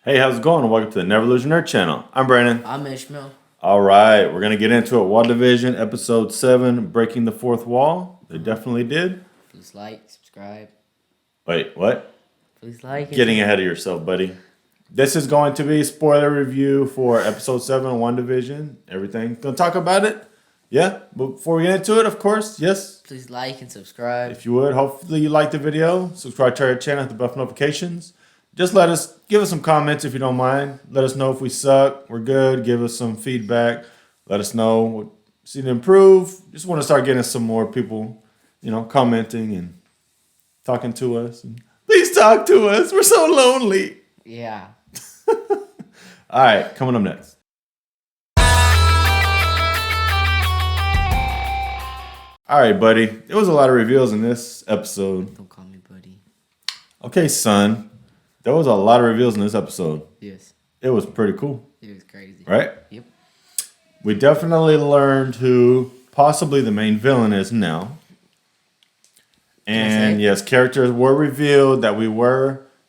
Hey, how's it going? Welcome to the Never Lose Your Nerd channel. I'm Brandon. I'm Ishmael. All right, we're gonna get into it. WandaVision, episode 7, breaking the fourth wall. They definitely did. Please like, subscribe. Wait, what? Please like. Getting ahead of yourself, buddy. This is going to be a spoiler review for episode 7 of WandaVision. Everything. Gonna talk about it. Yeah. But before we get into it, of course, yes. Please like and subscribe. If you would, hopefully you like the video. Subscribe to our channel, hit the bell for notifications. Just give us some comments if you don't mind. Let us know if we suck, we're good. Give us some feedback. Let us know what see to improve. Just want to start getting some more people, commenting and talking to us. And please talk to us. We're so lonely. Yeah. All right, coming up next. All right, buddy. There was a lot of reveals in this episode. Don't call me buddy. Okay, son. There was a lot of reveals in this episode. Yes. It was pretty cool. It was crazy. Right? Yep. We definitely learned who possibly the main villain is now. And yes, characters were revealed that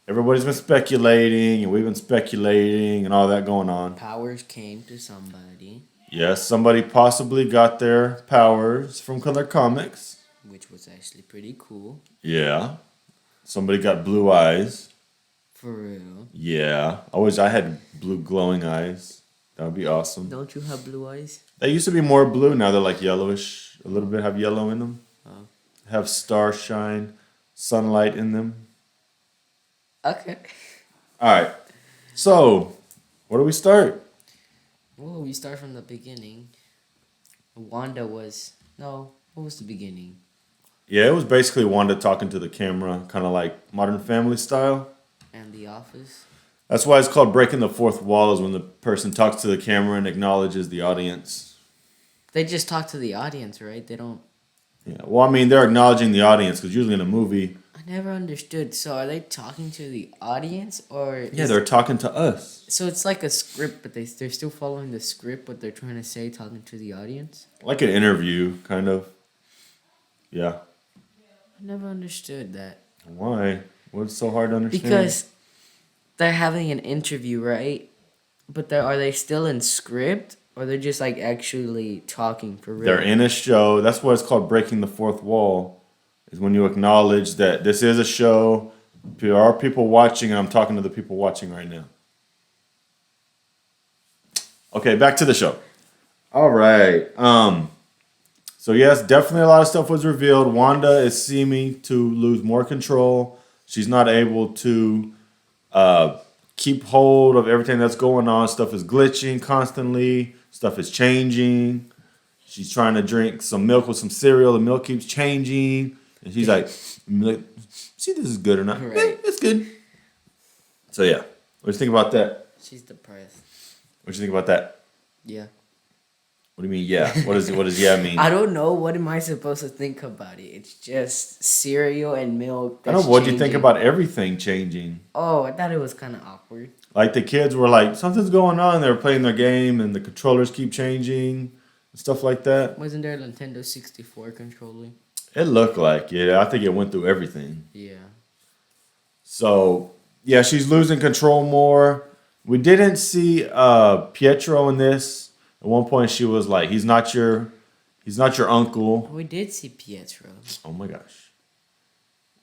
everybody's been speculating and we've been speculating and all that going on. Powers came to somebody. Yes, somebody possibly got their powers from Color Comics. Which was actually pretty cool. Yeah. Somebody got blue eyes. For real. Yeah. I had blue glowing eyes. That would be awesome. Don't you have blue eyes? They used to be more blue. Now they're like yellowish. A little bit have yellow in them. Oh. Have starshine, sunlight in them. Okay. All right. So, where do we start? Well, we start from the beginning. What was the beginning? Yeah, it was basically Wanda talking to the camera, kind of like Modern Family style. And The Office. That's why it's called breaking the fourth wall, is when the person talks to the camera and acknowledges the audience. They just talk to the audience, right? They don't... Yeah, well, I mean, they're acknowledging the audience, because usually in a movie... I never understood. So are they talking to the audience, or... Yeah, they're talking to us. So it's like a script, but they're still following the script, what they're trying to say, talking to the audience? Like an interview, kind of. Yeah. I never understood that. Why? What's so hard to understand? Because they're having an interview, right? But are they still in script, or they're just like actually talking for real? They're in a show. That's why it's called breaking the fourth wall. Is when you acknowledge that this is a show. There are people watching, and I'm talking to the people watching right now. Okay, back to the show. All right. So yes, definitely a lot of stuff was revealed. Wanda is seeming to lose more control. She's not able to keep hold of everything that's going on. Stuff is glitching constantly. Stuff is changing. She's trying to drink some milk with some cereal. The milk keeps changing. And she's like, see, this is good or not. Right. It's good. So yeah, what do you think about that? She's depressed. What do you think about that? Yeah. What do you mean, yeah? What does yeah mean? I don't know. What am I supposed to think about it? It's just cereal and milk. I don't know. What do you think about everything changing? Oh, I thought it was kind of awkward. Like the kids were like, something's going on. They were playing their game and the controllers keep changing and stuff like that. Wasn't there a Nintendo 64 controller? It looked like it. I think it went through everything. Yeah. So, yeah, she's losing control more. We didn't see Pietro in this. At one point, she was like, he's not your uncle. We did see Pietro. Oh, my gosh.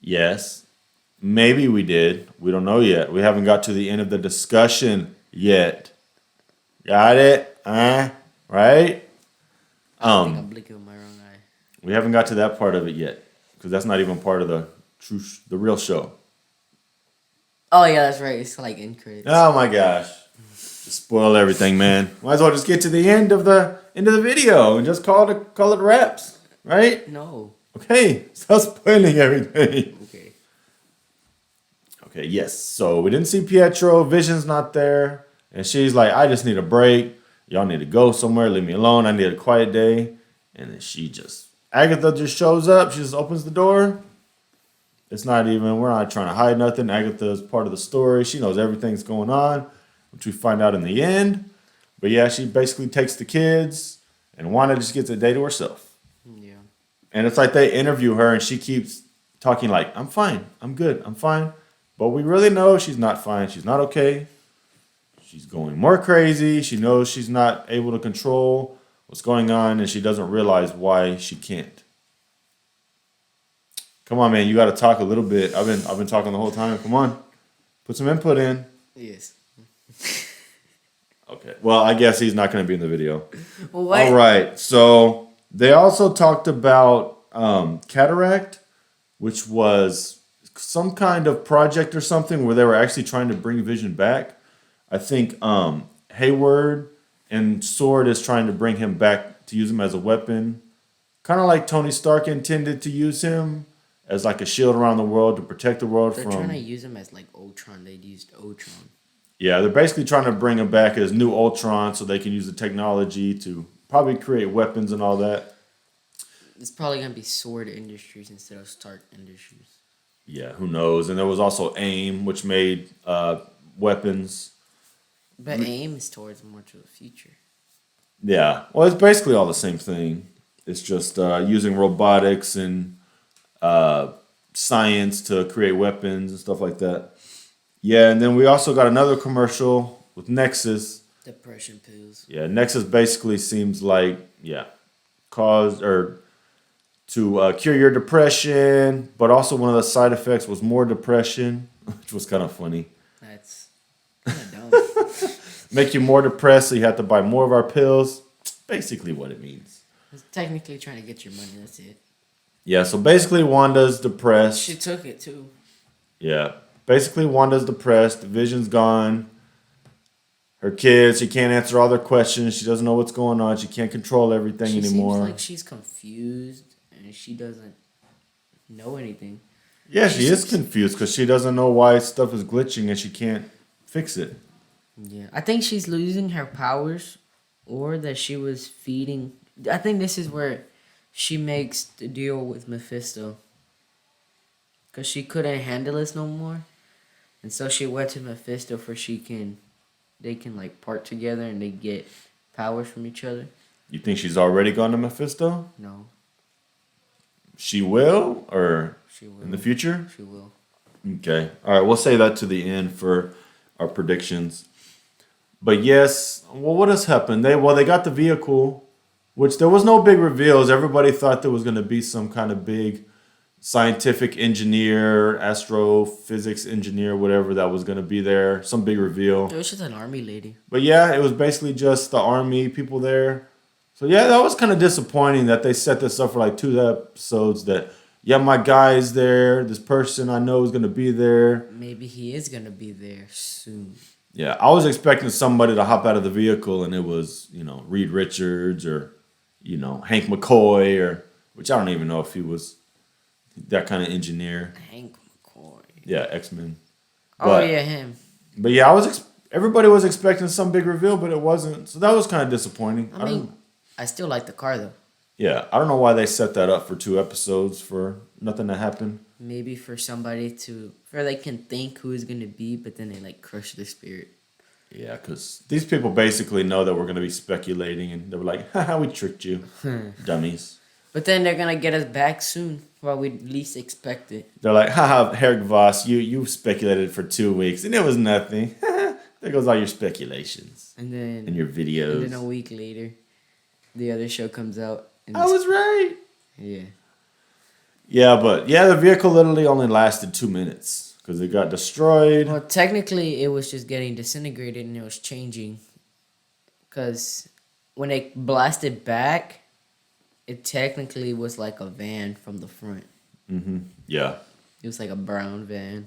Yes. Maybe we did. We don't know yet. We haven't got to the end of the discussion yet. Got it? Right? I think I'm blinking with my wrong eye. We haven't got to that part of it yet. Because that's not even part of the real show. Oh, yeah, that's right. It's like in credits. Oh, my gosh. Spoil everything, man. Might as well just get to the end of the video and just call it wraps, right? No. Okay, stop spoiling everything. Okay, yes. So we didn't see Pietro. Vision's not there, and she's like, "I just need a break. Y'all need to go somewhere. Leave me alone. I need a quiet day." And then Agatha just shows up. She just opens the door. We're not trying to hide nothing. Agatha is part of the story. She knows everything's going on, which we find out in the end. But yeah, she basically takes the kids, and Wanda just gets a day to herself. Yeah. And it's like they interview her, and she keeps talking like, I'm fine, I'm good, I'm fine. But we really know she's not fine. She's not okay. she's going more crazy. She knows she's not able to control what's going on, and she doesn't realize why she can't. Come on, man, you got to talk a little bit. I've been talking the whole time. Come on, put some input in. Yes. Okay. Well, I guess he's not going to be in the video. What? All right. So they also talked about cataract, which was some kind of project or something where they were actually trying to bring Vision back. I think Hayward and Sword is trying to bring him back to use him as a weapon, kind of like Tony Stark intended to use him as like a shield around the world to protect the world They're from. trying to use him as like Ultron. They'd used Ultron. Yeah, they're basically trying to bring him back as new Ultron so they can use the technology to probably create weapons and all that. It's probably gonna be Sword Industries instead of Stark Industries. Yeah, who knows? And there was also AIM, which made weapons. But AIM is towards more to the future. Yeah, well, it's basically all the same thing. It's just using robotics and science to create weapons and stuff like that. Yeah, and then we also got another commercial with Nexus. Depression pills. Yeah, Nexus basically seems like, cause or to cure your depression, but also one of the side effects was more depression, which was kind of funny. That's kind of dumb. Make you more depressed, so you have to buy more of our pills. Basically what it means. It's technically trying to get your money, that's it. Yeah, so basically Wanda's depressed. She took it too. Yeah, basically Wanda's depressed. Vision's gone. Her kids, she can't answer all their questions. She doesn't know what's going on. She can't control everything She anymore. seems like she's confused and she doesn't know anything. Yeah, she is confused because she doesn't know why stuff is glitching and she can't fix it. Yeah, I think she's losing her powers, or that she was feeding. I think this is where she makes the deal with Mephisto, because she couldn't handle this no more, and so she went to Mephisto for they can like part together and they get powers from each other. You think she's already gone to Mephisto? No, She will, or she will. in the future? She will. Okay. All right, we'll say that to the end for our predictions. But yes, well, what has happened? They got the vehicle, which there was no big reveals. Everybody thought there was going to be some kind of big scientific engineer, astrophysics engineer, whatever that was going to be there. Some big reveal. It was just an army lady. But yeah, it was basically just the army people there. So yeah, that was kind of disappointing that they set this up for like 2 episodes. That my guy's there. This person I know is going to be there. Maybe he is gonna be there soon. Yeah, I was expecting somebody to hop out of the vehicle and it was, Reed Richards or, Hank McCoy or, which I don't even know if he was that kind of engineer. Hank McCoy. Yeah, X-Men. Oh yeah, him. But yeah, everybody was expecting some big reveal, but it wasn't. So that was kind of disappointing. I mean, I still like the car though. Yeah, I don't know why they set that up for 2 episodes for nothing to happen. Maybe for somebody they can think who is gonna be, but then they like crush their spirit. Yeah, because these people basically know that we're going to be speculating, and they were like, haha, we tricked you, dummies. But then they're gonna get us back soon, while we least expect it. They're like, haha, Herrick Voss, you speculated for 2 weeks, and it was nothing. There goes all your speculations. And then and your videos. And then a week later, the other show comes out. And I was right. Yeah. Yeah, but the vehicle literally only lasted 2 minutes because it got destroyed. Well, technically, it was just getting disintegrated and it was changing. Because when they blasted back, it technically was like a van from the front. Mm-hmm. Yeah. It was like a brown van.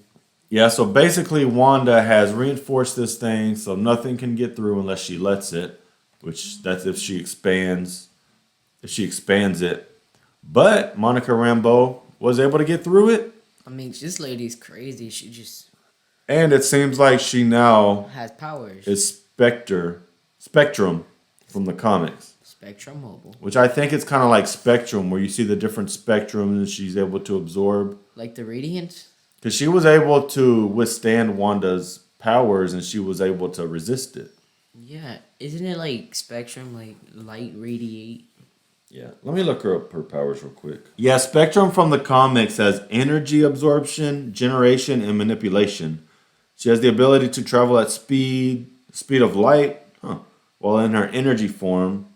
Yeah, so basically Wanda has reinforced this thing so nothing can get through unless she lets it, which that's if she expands it. But Monica Rambeau was able to get through it. I mean, this lady's crazy. She just... And it seems like she now has powers. is Spectrum from the comics. Spectrum Mobile. Which I think it's kind of like Spectrum, where you see the different spectrums and she's able to absorb. Like the Radiant? Because she was able to withstand Wanda's powers and she was able to resist it. Yeah. Isn't it like Spectrum, like light radiate? Yeah. Let me look up her powers real quick. Yeah, Spectrum from the comics has energy absorption, generation, and manipulation. She has the ability to travel at speed, speed of light. Huh. While in her energy form,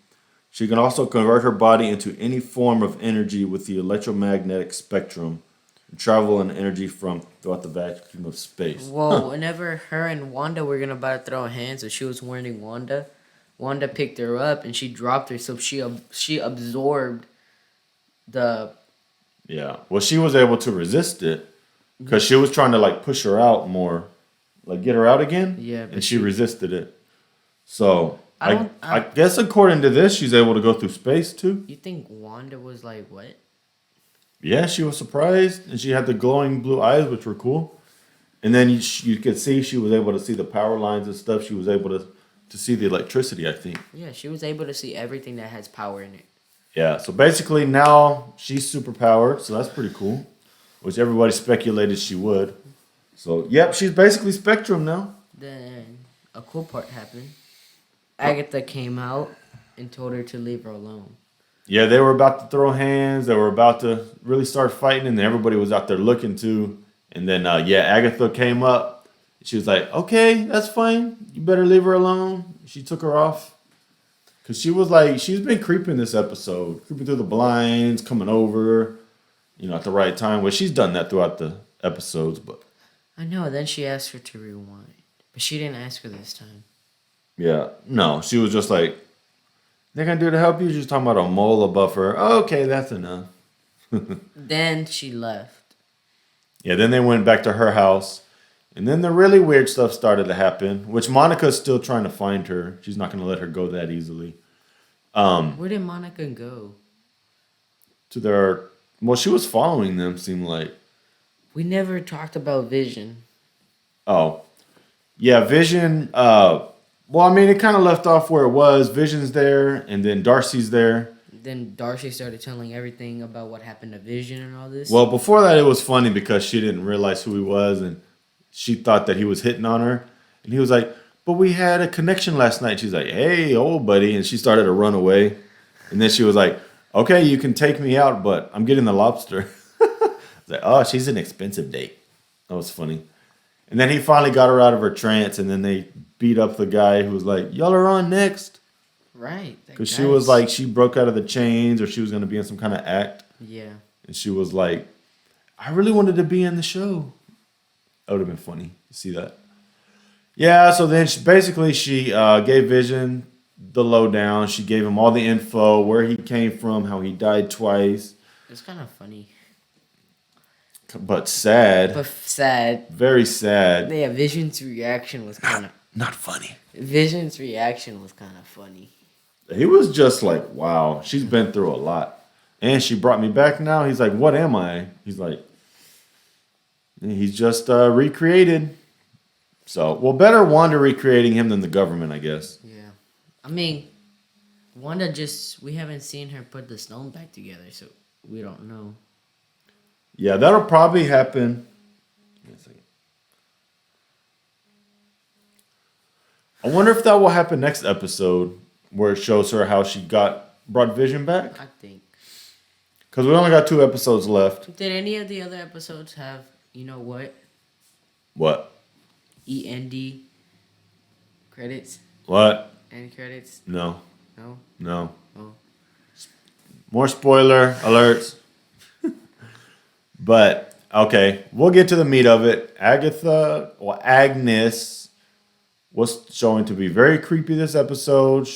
she can also convert her body into any form of energy with the electromagnetic spectrum and travel in energy from throughout the vacuum of space. Well, whenever her and Wanda were gonna about to throw hands, and she was warning Wanda, Wanda picked her up and she dropped her, so she absorbed the. Yeah. Well, she was able to resist it because she was trying to like push her out more, like get her out again. Yeah, but and she resisted it. So I I guess according to this, she's able to go through space too. You think Wanda was like what? Yeah, she was surprised, and she had the glowing blue eyes, which were cool. And then you could see she was able to see the power lines and stuff. She was able to see the electricity, I think. Yeah, she was able to see everything that has power in it. Yeah, so basically now she's super powered, so that's pretty cool, which everybody speculated she would. So, yep, she's basically Spectrum now. Then a cool part happened. Agatha came out and told her to leave her alone. Yeah, they were about to throw hands. They were about to really start fighting, and everybody was out there looking too. And then, Agatha came up. She was like, okay, that's fine. You better leave her alone. She took her off. Because she was like, she's been creeping this episode. Creeping through the blinds, coming over, at the right time. Well, she's done that throughout the episodes, but. I know, then she asked her to rewind. But she didn't ask her this time. Yeah, no, she was just like, they're going to do to help you? She's talking about a mole above her. Okay, that's enough. Then she left. Yeah, then they went back to her house. And then the really weird stuff started to happen, which Monica's still trying to find her. She's not going to let her go that easily. Where did Monica go? She was following them, seemed like. We never talked about Vision. Oh. Yeah, Vision, it kind of left off where it was. Vision's there, and then Darcy's there. Then Darcy started telling everything about what happened to Vision and all this. Well, before that, it was funny because she didn't realize who he was, and she thought that he was hitting on her. And he was like, but we had a connection last night. She's like, hey, old buddy. And she started to run away. And then she was like, okay, you can take me out, but I'm getting the lobster. It's like, oh, she's an expensive date. That was funny. And then he finally got her out of her trance, and then they beat up the guy who was like, y'all are on next. Right. Because she was like, she broke out of the chains, or she was going to be in some kind of act. Yeah. And she was like, I really wanted to be in the show. That would have been funny to see that. Yeah, so then she gave Vision the lowdown. She gave him all the info, where he came from, how he died twice. It's kind of funny. But sad. But sad. Very sad. Yeah, Vision's reaction was kind of... Not funny. Vision's reaction was kind of funny. He was just like, wow, she's been through a lot. And she brought me back now. He's like, what am I? He's like... He's just recreated. So, better Wanda recreating him than the government, I guess. Yeah. I mean, Wanda we haven't seen her put the stone back together, so we don't know. Yeah, that'll probably happen. I wonder if that will happen next episode, where it shows her how she brought Vision back. I think. Because we only got 2 episodes left. Did any of the other episodes have... You know what? What? END credits? What? End credits? No. No? Oh. More spoiler alerts. But, okay, we'll get to the meat of it. Agnes was showing to be very creepy this episode.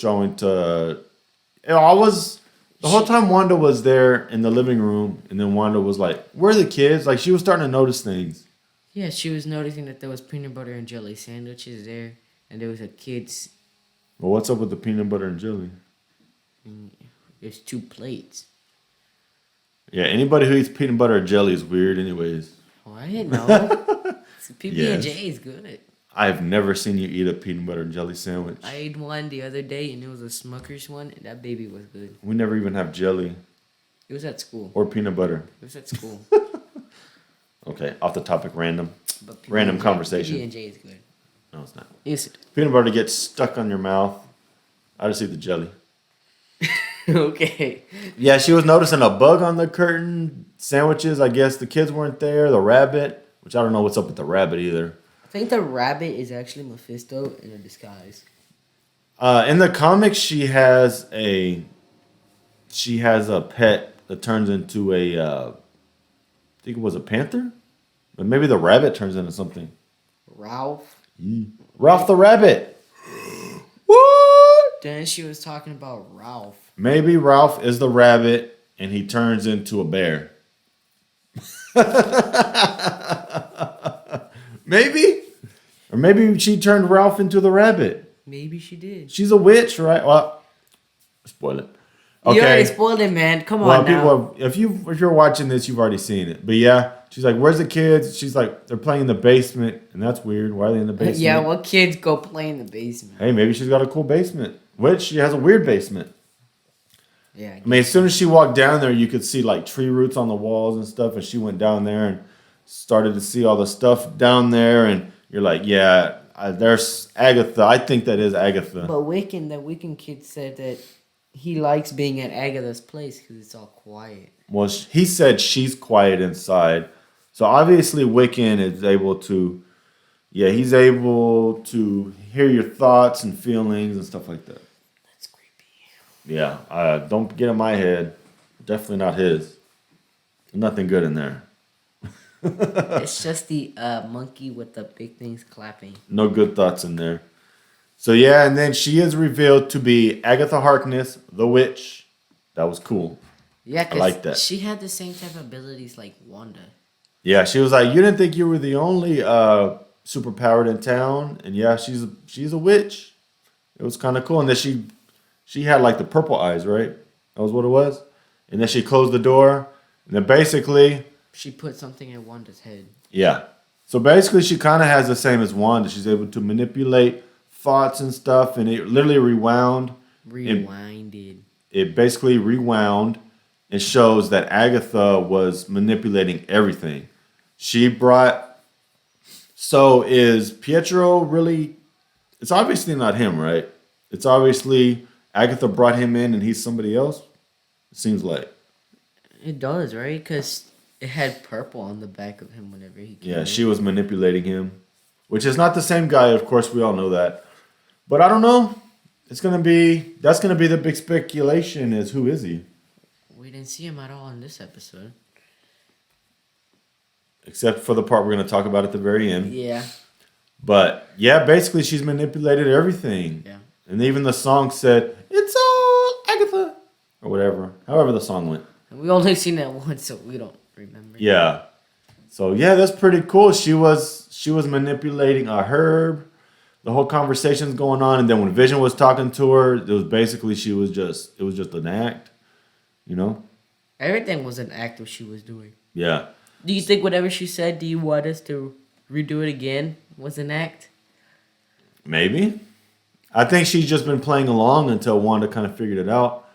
The whole time Wanda was there in the living room, and then Wanda was like, where are the kids? Like, she was starting to notice things. Yeah, she was noticing that there was peanut butter and jelly sandwiches there, and there was a kid's... Well, what's up with the peanut butter and jelly? There's 2 plates. Yeah, anybody who eats peanut butter or jelly is weird anyways. Oh, I didn't know. PB&J is good. I've never seen you eat a peanut butter and jelly sandwich. I ate one the other day, and it was a Smucker's one, and that baby was good. We never even have jelly. It was at school. Or peanut butter. It was at school. Okay, off the topic, random conversation. PB&J is good. No, it's not. Yes. Peanut butter gets stuck on your mouth. I just eat the jelly. Okay. Yeah, she was noticing a bug on the curtain. Sandwiches, I guess the kids weren't there. The rabbit, which I don't know what's up with the rabbit either. I think the rabbit is actually Mephisto in a disguise. In the comics, she has a pet that turns into I think it was a panther, but maybe the rabbit turns into something. Ralph. Ralph the rabbit. What? Then she was talking about Ralph. Maybe Ralph is the rabbit and he turns into a bear. Maybe. Or maybe she turned Ralph into the rabbit. Maybe she did. She's a witch, right? Well, spoil it. You already spoiled it, man. Come on now. People, if you're watching this, you've already seen it. But yeah, she's like, "Where's the kids?" She's like, "They're playing in the basement," and that's weird. Why are they in the basement? Yeah, what kids go play in the basement? Hey, maybe she's got a cool basement. Which she has a weird basement. Yeah. I mean, as soon as she walked down there, you could see like tree roots on the walls and stuff. And she went down there and started to see all the stuff down there, and you're like, "Yeah, there's Agatha. I think that is Agatha." But the Wiccan kid said that he likes being at Agatha's place because it's all quiet. Well, he said she's quiet inside. So obviously Wiccan is able to, he's able to hear your thoughts and feelings and stuff like that. That's creepy. Yeah, don't get in my head. Definitely not his. There's nothing good in there. It's just the monkey with the big things clapping. No good thoughts in there. So yeah, and then she is revealed to be Agatha Harkness, the witch. That was cool. Yeah, I because like that. she had the same type of abilities like Wanda. Yeah, she was like, "You didn't think you were the only superpowered in town," and yeah, she's a witch. It was kind of cool, and then she had like the purple eyes, right? That was what it was. And then she closed the door, and then basically she put something in Wanda's head. Yeah, so basically she kind of has the same as Wanda. She's able to manipulate thoughts and stuff, and it literally rewinded. It basically rewound and shows that Agatha was manipulating everything. She brought. So is Pietro really? It's obviously not him, right? It's obviously Agatha brought him in, and he's somebody else. It seems like. It does, right? Because it had purple on the back of him whenever he came. Yeah, she was manipulating him, which is not the same guy. Of course, we all know that. But I don't know. That's gonna be the big speculation is who is he? We didn't see him at all in this episode. Except for the part we're gonna talk about at the very end. Yeah. But yeah, basically she's manipulated everything. Yeah. And even the song said, "It's all Agatha," or whatever. However the song went. And we only seen that once, so we don't remember. Yeah. So yeah, that's pretty cool. She was manipulating a Herb. The whole conversation's going on, and then when Vision was talking to her, it was basically it was just an act, you know? Everything was an act what she was doing. Yeah. Do you think whatever she said, do you want us to redo it again, was an act? Maybe. I think she's just been playing along until Wanda kind of figured it out.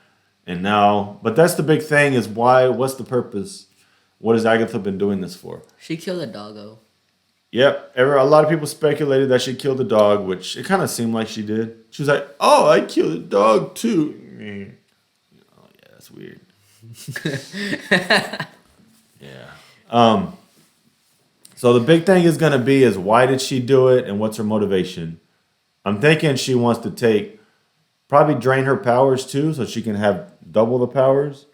And now, but that's the big thing is what's the purpose? What has Agatha been doing this for? She killed a doggo. Yep. A lot of people speculated that she killed the dog, which it kind of seemed like she did. She was like, "Oh, I killed a dog too." Oh, yeah, that's weird. Yeah. So the big thing is going to be is why did she do it and what's her motivation? I'm thinking she wants to probably drain her powers too so she can have double the powers.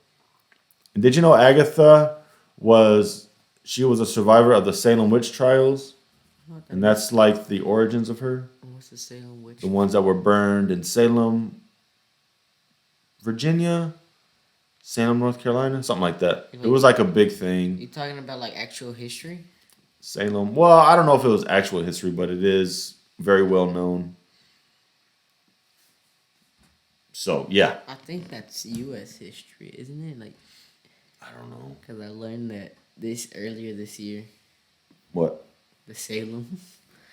And did you know Agatha was a survivor of the Salem witch trials? And that's like the origins of her. What's the Salem witch? The ones that were burned in Salem, Virginia, Salem, North Carolina, something like that. It was like a big thing. You talking about like actual history? Salem. Well, I don't know if it was actual history, but it is very well known. So, yeah. I think that's U.S. history, isn't it? Like, I don't know. Because I learned that earlier this year. What? The Salem.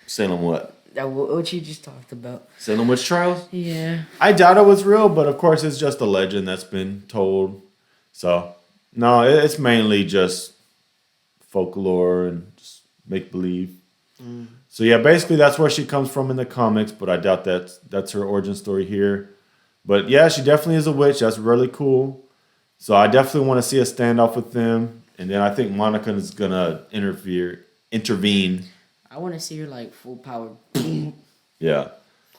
Salem what? What you just talked about. Salem witch trials? Yeah. I doubt it was real, but of course it's just a legend that's been told. So, no, it's mainly just folklore and just make-believe. Mm. So, yeah, basically that's where she comes from in the comics, but I doubt that's her origin story here. But, yeah, she definitely is a witch. That's really cool. So, I definitely want to see a standoff with them. And then I think Monica is going to intervene. I want to see her like full power. Yeah.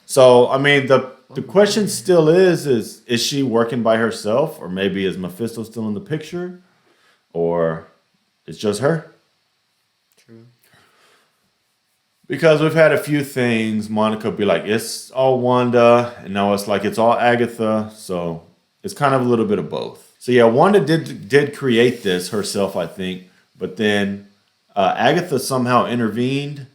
So I mean, the question still is she working by herself, or maybe is Mephisto still in the picture, or it's just her? True. Because we've had a few things. Monica be like, it's all Wanda, and now it's like it's all Agatha. So it's kind of a little bit of both. So yeah, Wanda did create this herself, I think, but then Agatha somehow intervened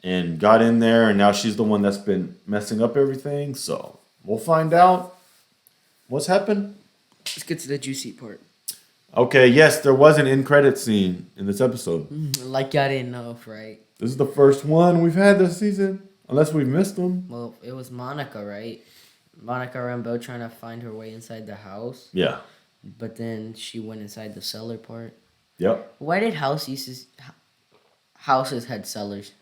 and got in there, and now she's the one that's been messing up everything. So we'll find out what's happened. Let's get to the juicy part. Okay, yes, there was an end credit scene in this episode. Like y'all didn't know, right? This is the first one we've had this season, unless we've missed them. Well, it was Monica, right? Monica Rambeau trying to find her way inside the house, Yeah. but then she went inside the cellar part. Yep. Why did houses had cellars?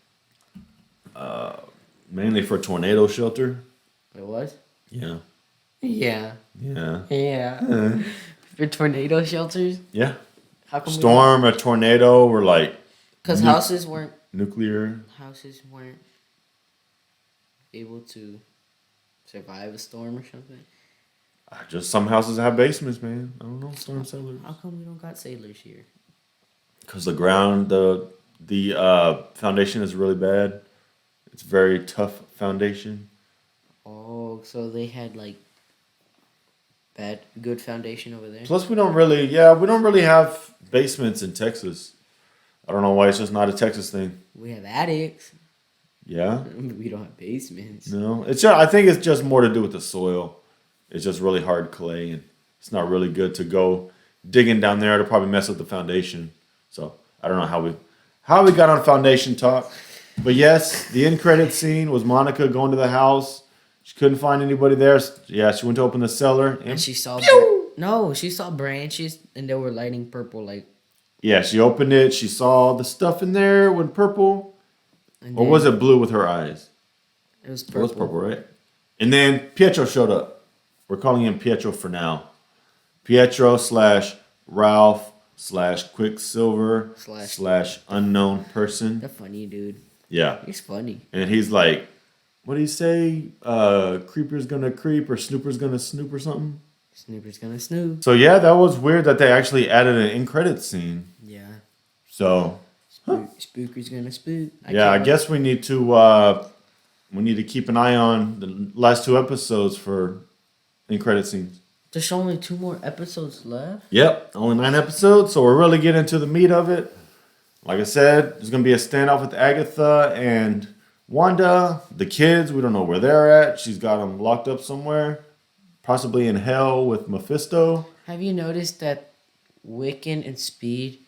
Mainly for tornado shelter. It was? Yeah. Yeah. Yeah. Yeah. For tornado shelters? Yeah. How come Storm, a tornado, or like because houses weren't nuclear. able to survive a storm or something. Just some houses have basements, man. I don't know, storm cellars. How come we don't got sailors here? Because the ground, the foundation is really bad. It's very tough foundation. Oh, so they had like good foundation over there. Plus, we don't really have basements in Texas. I don't know why it's just not a Texas thing. We have attics. Yeah. We don't have basements. No, I think it's just more to do with the soil. It's just really hard clay, and it's not really good to go digging down there. It'll probably mess up the foundation. So I don't know how we got on foundation talk, but yes, the end credit scene was Monica going to the house. She couldn't find anybody there. Yeah, she went to open the cellar, And she saw she saw branches and they were lighting purple like. Yeah, she opened it. She saw the stuff in there with purple, or was it blue with her eyes? It was purple. It was purple, right? And then Pietro showed up. We're calling him Pietro for now. Pietro / Ralph / Quicksilver / unknown person. The funny dude. Yeah. He's funny. And he's like, what do you say? Creeper's gonna creep or Snooper's gonna snoop or something? Snooper's gonna snoop. So yeah, that was weird that they actually added an end credit scene. Yeah. So Spooker's gonna spook. I guess we need to keep an eye on the last 2 episodes for end credit scenes. There's only 2 more episodes left. Yep, only 9 episodes, so we're really getting to the meat of it. Like I said, there's gonna be a standoff with Agatha and Wanda. The kids, we don't know where they're at. She's got them locked up somewhere, possibly in hell with Mephisto. Have you noticed that Wiccan and Speed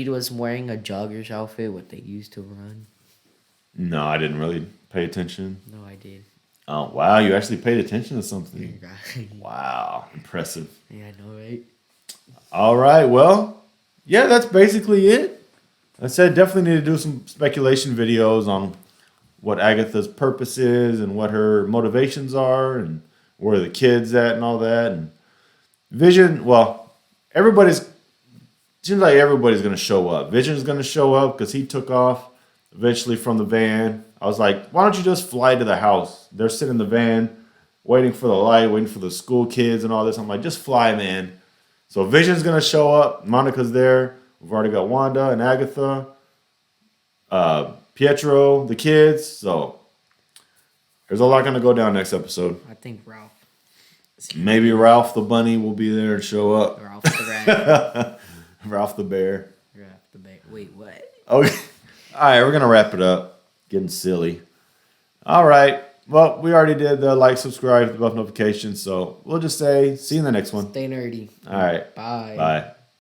was wearing a jogger's outfit, what they used to run? No, I didn't really pay attention. No, I did. Oh, wow, you actually paid attention to something. Right. Wow, impressive. Yeah, I know, right? All right, well, yeah, that's basically it. I said definitely need to do some speculation videos on what Agatha's purpose is and what her motivations are and where the kids at and all that. And Vision, well, seems like everybody's going to show up. Vision's going to show up because he took off eventually from the van. I was like, why don't you just fly to the house? They're sitting in the van waiting for the light, waiting for the school kids and all this. I'm like, just fly, man. So Vision's going to show up. Monica's there. We've already got Wanda and Agatha. Pietro, the kids. So there's a lot going to go down next episode. I think Ralph. Maybe Ralph the bunny will be there and show up. Ralph the rat. Ralph the bear. Ralph the bear. Wait, what? Okay. All right, we're going to wrap it up. Getting silly. All right. Well, we already did the like, subscribe, the bell notifications. So we'll just say see you in the next one. Stay nerdy. All right. Bye. Bye.